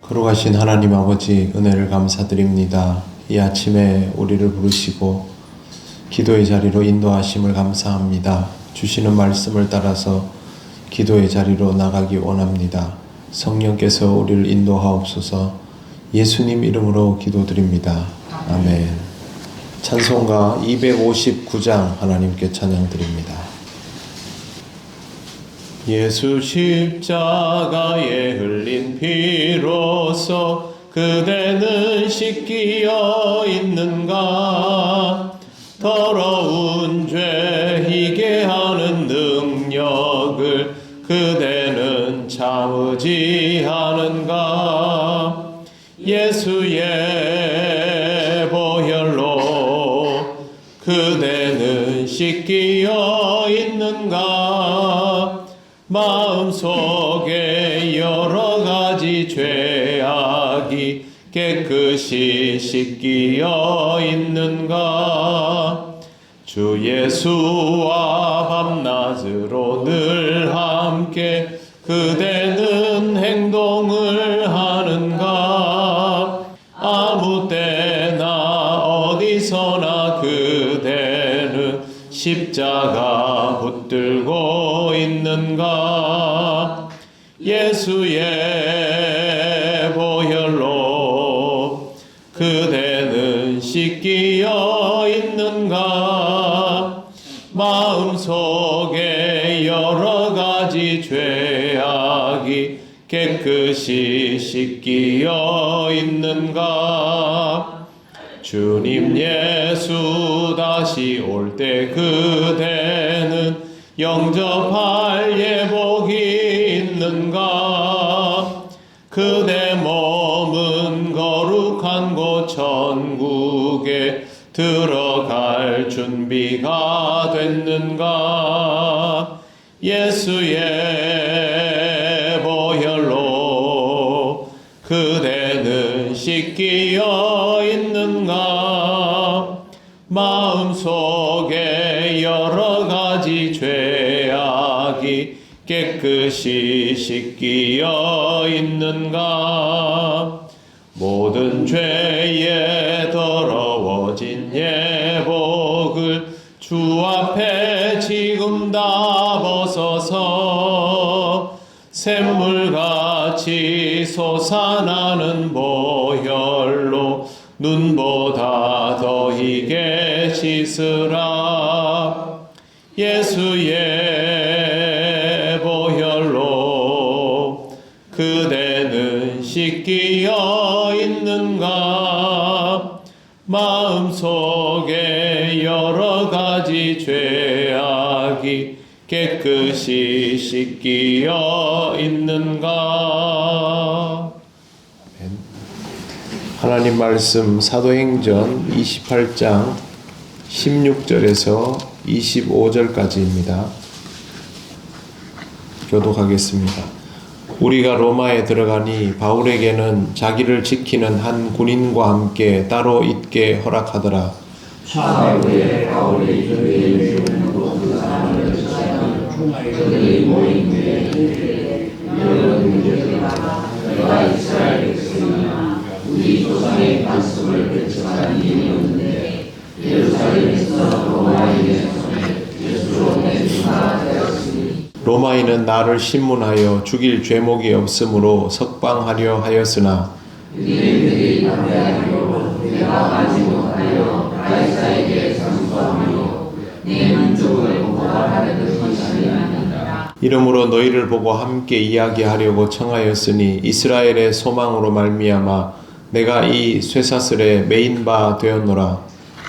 거룩하신 하나님 아버지, 은혜를 감사드립니다. 이 아침에 우리를 부르시고 기도의 자리로 인도하심을 감사합니다. 주시는 말씀을 따라서 기도의 자리로 나가기 원합니다. 성령께서 우리를 인도하옵소서. 예수님 이름으로 기도드립니다. 아멘. 찬송가 259장 하나님께 찬양드립니다. 예수 십자가에 흘린 피로써 그대는 씻기어 있는가? 더러운 죄 희게 하는 능력을 그대는 참으지 않은가? 예수의 보혈로 그대는 씻기어 있는가? 마음속에 여러 가지 죄악이 깨끗이 씻기어 있는가? 주 예수와 밤낮으로 늘 함께 그대는 행동을 하는가? 아무 때나 어디서나 그대는 십자가 붙들고 있는가? 예수의 보혈로 그대는 씻기어 있는가? 마음속에 여러 가지 죄악이 깨끗이 씻기어 있는가? 주님 예수 다시 올 때 그대는 영접할 예복이 있는가? 그대 몸은 거룩한 곳 천국에 들어갈 준비가 됐는가? 예수의 보혈로 그대는 씻기어 있는가? 마음속에 여러 가지 죄악이 깨끗이 씻기어 있는가? 모든 죄에 더러워진 예복을 주 앞에 지금 다 벗어서 샘물같이 솟아나는 보혈로 눈보다 더 희게 씻으라. 예수의 보혈로 그대는 씻기어 있는가? 마음속에 여러 가지 죄악이 깨끗이 씻기어 있는가? 하나님 말씀 사도행전 28장 16절에서 25절까지입니다. 교독하겠습니다. 우리가 로마에 들어가니 바울에게는 자기를 지키는 한 군인과 함께 따로 있게 허락하더라. 차후에 바울이 저희의 주문으로 그 사람을 찾아 그들이 모인 때에 여러 문제들아 내가 이스라엘 백성이나 우리 조상의 말씀을 결정한 일이 없는데 예루살렘에서 로마인의 손에 예수로 내주가 되었으니 로마인은 나를 신문하여 죽일 죄목이 없으므로 석방하려 하였으나 유대인들이 반대하기로 내가 하지 못하여 가이사에게 상소하며 내 민족을 고발하는 것이 아니하니라. 이러므로 너희를 보고 함께 이야기하려고 청하였으니 이스라엘의 소망으로 말미암아 내가 이 쇠사슬에 매인 바 되었노라.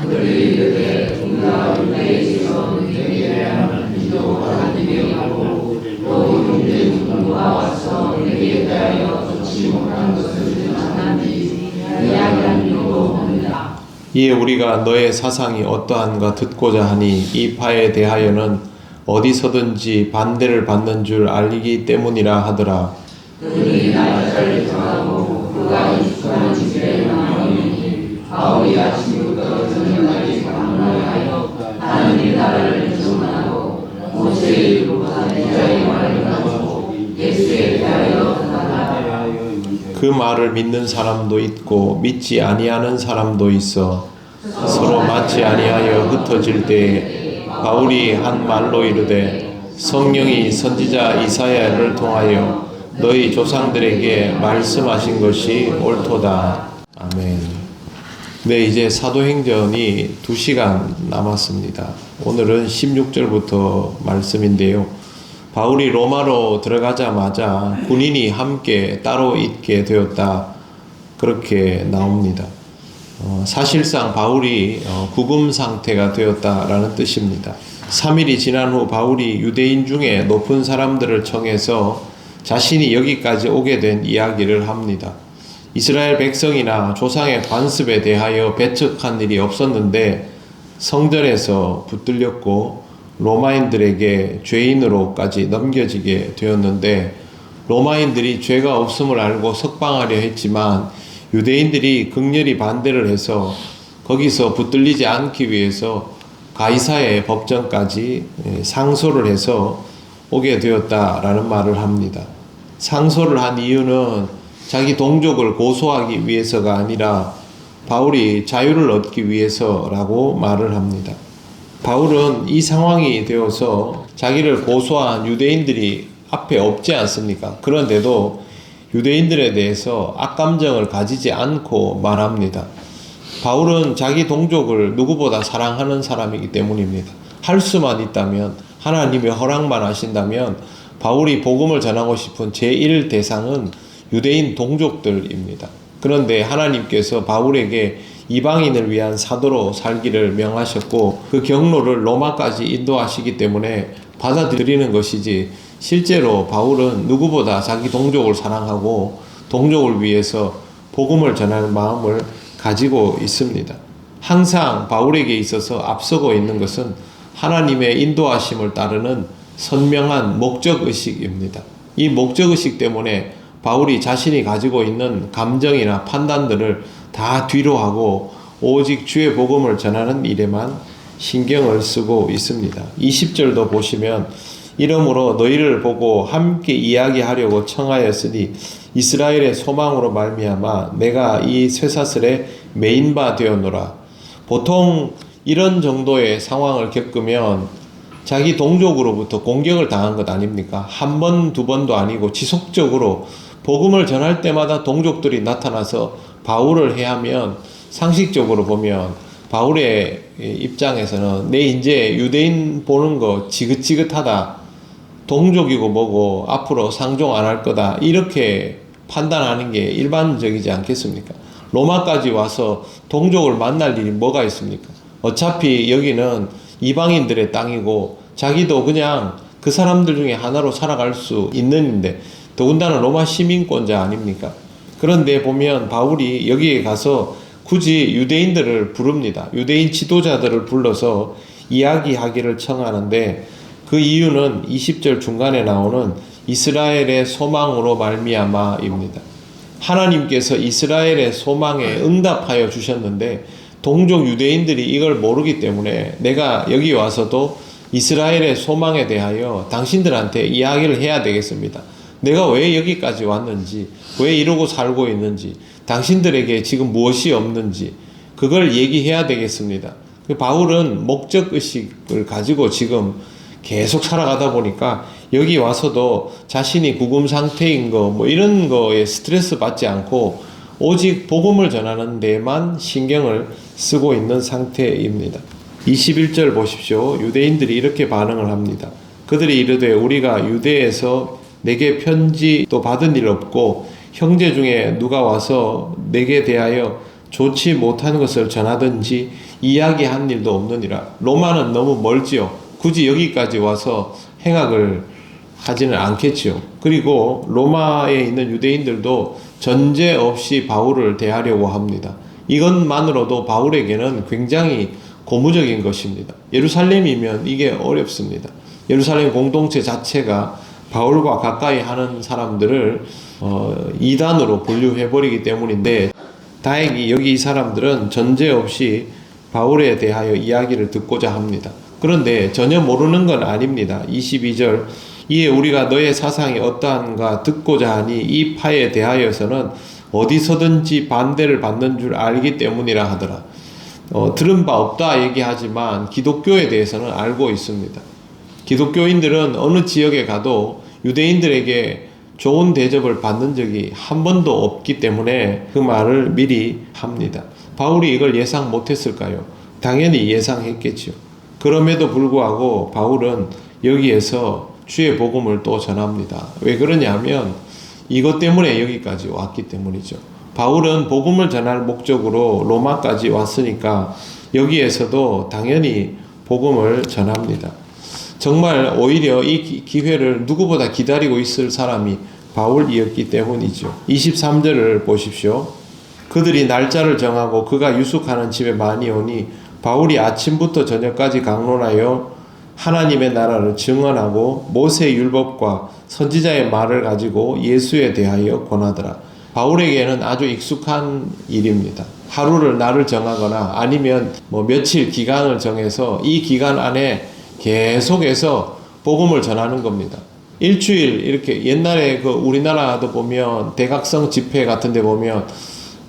그들이 이르되 우리가 유대에서 너희에게 대하는 기도가 되었고 또 유대인들과 와서 너희에 대하여 좋지 못한 것을 전하니 이야기한 이유도 없느니라. 이에 우리가 너의 사상이 어떠한가 듣고자 하니 이 바에 대하여는 어디서든지 반대를 받는 줄 알기 때문이라 하더라. 그들이 날짜를 정하고 그가 익숙한 집에 나오니 바울이 아침부터 저녁까지 방문하여 하나님의 나라를 주문하고 모세의 율법과 기자의 말을 가지고 예수에 대하여 하다. 그 말을 믿는 사람도 있고 믿지 아니하는 사람도 있어 서로 맞지 아니하여 흩어질 때에 바울이 한 말로 이르되 성령이 선지자 이사야를 통하여 너희 조상들에게 말씀하신 것이 옳도다. 아멘. 네, 이제 사도행전이 2시간 남았습니다. 오늘은 16절부터 말씀인데요. 바울이 로마로 들어가자마자 군인이 함께 따로 있게 되었다. 그렇게 나옵니다. 사실상 바울이 구금 상태가 되었다라는 뜻입니다. 3일이 지난 후 바울이 유대인 중에 높은 사람들을 청해서 자신이 여기까지 오게 된 이야기를 합니다. 이스라엘 백성이나 조상의 관습에 대하여 배척한 일이 없었는데 성전에서 붙들렸고 로마인들에게 죄인으로까지 넘겨지게 되었는데 로마인들이 죄가 없음을 알고 석방하려 했지만 유대인들이 극렬히 반대를 해서 거기서 붙들리지 않기 위해서 가이사의 법정까지 상소를 해서 오게 되었다라는 말을 합니다. 상소를 한 이유는 자기 동족을 고소하기 위해서가 아니라 바울이 자유를 얻기 위해서라고 말을 합니다. 바울은 이 상황이 되어서 자기를 고소한 유대인들이 앞에 없지 않습니까? 그런데도 유대인들에 대해서 악감정을 가지지 않고 말합니다. 바울은 자기 동족을 누구보다 사랑하는 사람이기 때문입니다. 할 수만 있다면, 하나님의 허락만 하신다면 바울이 복음을 전하고 싶은 제1 대상은 유대인 동족들입니다. 그런데 하나님께서 바울에게 이방인을 위한 사도로 살기를 명하셨고 그 경로를 로마까지 인도하시기 때문에 받아들이는 것이지, 실제로 바울은 누구보다 자기 동족을 사랑하고 동족을 위해서 복음을 전할 마음을 가지고 있습니다. 항상 바울에게 있어서 앞서고 있는 것은 하나님의 인도하심을 따르는 선명한 목적의식입니다. 이 목적의식 때문에 바울이 자신이 가지고 있는 감정이나 판단들을 다 뒤로 하고 오직 주의 복음을 전하는 일에만 신경을 쓰고 있습니다. 20절도 보시면 이러므로 너희를 보고 함께 이야기하려고 청하였으니 이스라엘의 소망으로 말미암아 내가 이 쇠사슬에 매인 바 되었노라. 보통 이런 정도의 상황을 겪으면 자기 동족으로부터 공격을 당한 것 아닙니까? 한 번, 두 번도 아니고 지속적으로 복음을 전할 때마다 동족들이 나타나서 바울을 해하면 상식적으로 보면 바울의 입장에서는 내 이제 유대인 보는 거 지긋지긋하다, 동족이고 뭐고 앞으로 상종 안 할 거다, 이렇게 판단하는 게 일반적이지 않겠습니까? 로마까지 와서 동족을 만날 일이 뭐가 있습니까? 어차피 여기는 이방인들의 땅이고 자기도 그냥 그 사람들 중에 하나로 살아갈 수 있는데, 더군다나 로마 시민권자 아닙니까? 그런데 보면 바울이 여기에 가서 굳이 유대인들을 부릅니다. 유대인 지도자들을 불러서 이야기하기를 청하는데 그 이유는 20절 중간에 나오는 이스라엘의 소망으로 말미암아입니다. 하나님께서 이스라엘의 소망에 응답하여 주셨는데 동족 유대인들이 이걸 모르기 때문에 내가 여기 와서도 이스라엘의 소망에 대하여 당신들한테 이야기를 해야 되겠습니다. 내가 왜 여기까지 왔는지, 왜 이러고 살고 있는지, 당신들에게 지금 무엇이 없는지 그걸 얘기해야 되겠습니다. 바울은 목적의식을 가지고 지금 계속 살아가다 보니까 여기 와서도 자신이 구금 상태인 거 뭐 이런 거에 스트레스 받지 않고 오직 복음을 전하는 데만 신경을 쓰고 있는 상태입니다. 21절 보십시오. 유대인들이 이렇게 반응을 합니다. 그들이 이르되 우리가 유대에서 내게 편지도 받은 일 없고 형제 중에 누가 와서 내게 대하여 좋지 못한 것을 전하든지 이야기한 일도 없느니라. 로마는 너무 멀지요. 굳이 여기까지 와서 행악을 하지는 않겠지요. 그리고 로마에 있는 유대인들도 전제 없이 바울을 대하려고 합니다. 이것만으로도 바울에게는 굉장히 고무적인 것입니다. 예루살렘이면 이게 어렵습니다. 예루살렘 공동체 자체가 바울과 가까이 하는 사람들을 이단으로 분류해버리기 때문인데, 다행히 여기 이 사람들은 전제 없이 바울에 대하여 이야기를 듣고자 합니다. 그런데 전혀 모르는 건 아닙니다. 22절 이에 우리가 너의 사상이 어떠한가 듣고자 하니 이 파에 대하여서는 어디서든지 반대를 받는 줄 알기 때문이라 하더라. 들은 바 없다 얘기하지만 기독교에 대해서는 알고 있습니다. 기독교인들은 어느 지역에 가도 유대인들에게 좋은 대접을 받는 적이 한 번도 없기 때문에 그 말을 미리 합니다. 바울이 이걸 예상 못했을까요? 당연히 예상했겠죠. 그럼에도 불구하고 바울은 여기에서 주의 복음을 또 전합니다. 왜 그러냐면 이것 때문에 여기까지 왔기 때문이죠. 바울은 복음을 전할 목적으로 로마까지 왔으니까 여기에서도 당연히 복음을 전합니다. 정말 오히려 이 기회를 누구보다 기다리고 있을 사람이 바울이었기 때문이죠. 23절을 보십시오. 그들이 날짜를 정하고 그가 유숙하는 집에 많이 오니 바울이 아침부터 저녁까지 강론하여 하나님의 나라를 증언하고 모세의 율법과 선지자의 말을 가지고 예수에 대하여 권하더라. 바울에게는 아주 익숙한 일입니다. 하루를 날을 정하거나 아니면 며칠 기간을 정해서 이 기간 안에 계속해서 복음을 전하는 겁니다. 일주일 이렇게 옛날에 우리나라도 보면 대각성 집회 같은 데 보면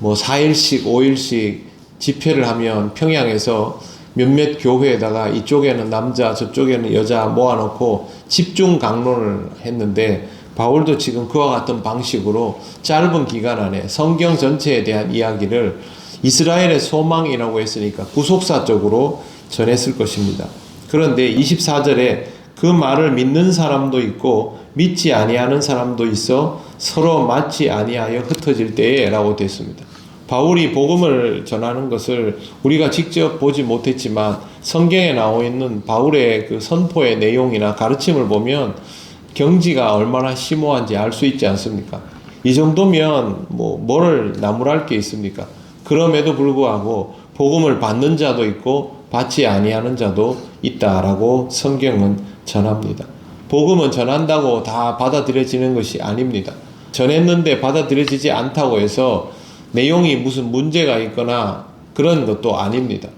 4일씩 5일씩 집회를 하면 평양에서 몇몇 교회에다가 이쪽에는 남자 저쪽에는 여자 모아놓고 집중 강론을 했는데 바울도 지금 그와 같은 방식으로 짧은 기간 안에 성경 전체에 대한 이야기를 이스라엘의 소망이라고 했으니까 구속사적으로 전했을 것입니다. 그런데 24절에 그 말을 믿는 사람도 있고 믿지 아니하는 사람도 있어 서로 맞지 아니하여 흩어질 때에 라고 됐습니다. 바울이 복음을 전하는 것을 우리가 직접 보지 못했지만 성경에 나와 있는 바울의 그 선포의 내용이나 가르침을 보면 경지가 얼마나 심오한지 알 수 있지 않습니까? 이 정도면 뭐를 나무랄 게 있습니까? 그럼에도 불구하고 복음을 받는 자도 있고 받지 아니하는 자도 있다라고 성경은 전합니다. 복음은 전한다고 다 받아들여지는 것이 아닙니다. 전했는데 받아들여지지 않다고 해서 내용이 무슨 문제가 있거나 그런 것도 아닙니다.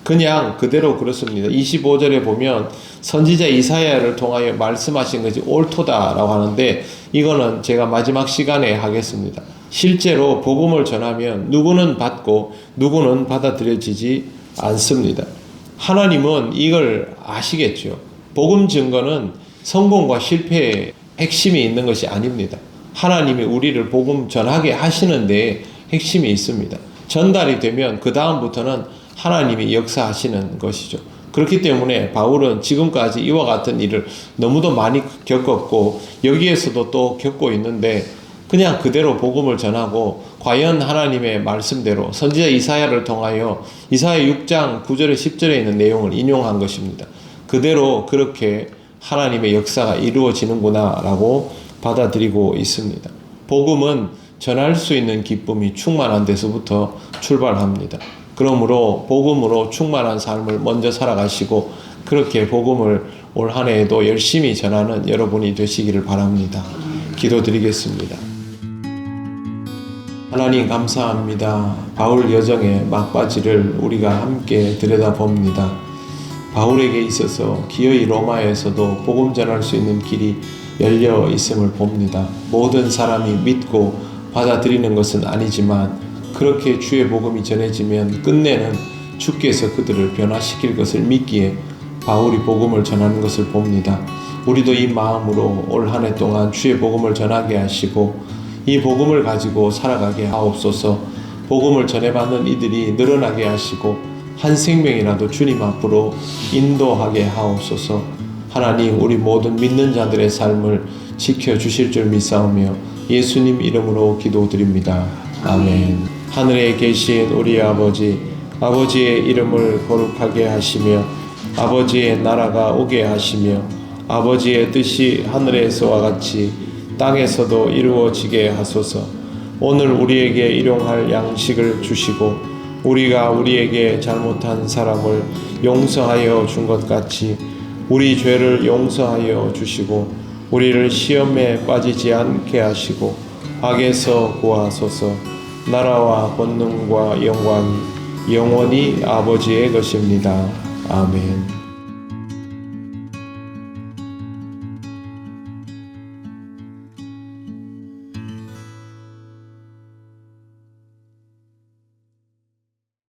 그냥 그대로 그렇습니다. 25절에 보면 선지자 이사야를 통하여 말씀하신 것이 옳도다라고 하는데 이거는 제가 마지막 시간에 하겠습니다. 실제로 복음을 전하면 누구는 받고 누구는 받아들여지지 않습니다. 하나님은 이걸 아시겠죠. 복음 증거는 성공과 실패의 핵심이 있는 것이 아닙니다. 하나님이 우리를 복음 전하게 하시는데 핵심이 있습니다. 전달이 되면 그 다음부터는 하나님이 역사하시는 것이죠. 그렇기 때문에 바울은 지금까지 이와 같은 일을 너무도 많이 겪었고 여기에서도 또 겪고 있는데 그냥 그대로 복음을 전하고 과연 하나님의 말씀대로 선지자 이사야를 통하여 이사야 6장 9절에 10절에 있는 내용을 인용한 것입니다. 그대로 그렇게 하나님의 역사가 이루어지는구나 라고 받아들이고 있습니다. 복음은 전할 수 있는 기쁨이 충만한 데서부터 출발합니다. 그러므로 복음으로 충만한 삶을 먼저 살아가시고 그렇게 복음을 올 한 해에도 열심히 전하는 여러분이 되시기를 바랍니다. 기도드리겠습니다. 하나님 감사합니다. 바울 여정의 막바지를 우리가 함께 들여다봅니다. 바울에게 있어서 기어이 로마에서도 복음 전할 수 있는 길이 열려 있음을 봅니다. 모든 사람이 믿고 받아들이는 것은 아니지만 그렇게 주의 복음이 전해지면 끝내는 주께서 그들을 변화시킬 것을 믿기에 바울이 복음을 전하는 것을 봅니다. 우리도 이 마음으로 올 한 해 동안 주의 복음을 전하게 하시고 이 복음을 가지고 살아가게 하옵소서. 복음을 전해받는 이들이 늘어나게 하시고 한 생명이라도 주님 앞으로 인도하게 하옵소서. 하나님 우리 모든 믿는 자들의 삶을 지켜주실 줄 믿사오며 예수님 이름으로 기도드립니다. 아멘. 하늘에 계신 우리 아버지, 아버지의 이름을 거룩하게 하시며 아버지의 나라가 오게 하시며 아버지의 뜻이 하늘에서와 같이 땅에서도 이루어지게 하소서. 오늘 우리에게 일용할 양식을 주시고 우리가 우리에게 잘못한 사람을 용서하여 준 것 같이 우리 죄를 용서하여 주시고 우리를 시험에 빠지지 않게 하시고 악에서 구하소서. 나라와 권능과 영광이 영원히 아버지의 것입니다. 아멘.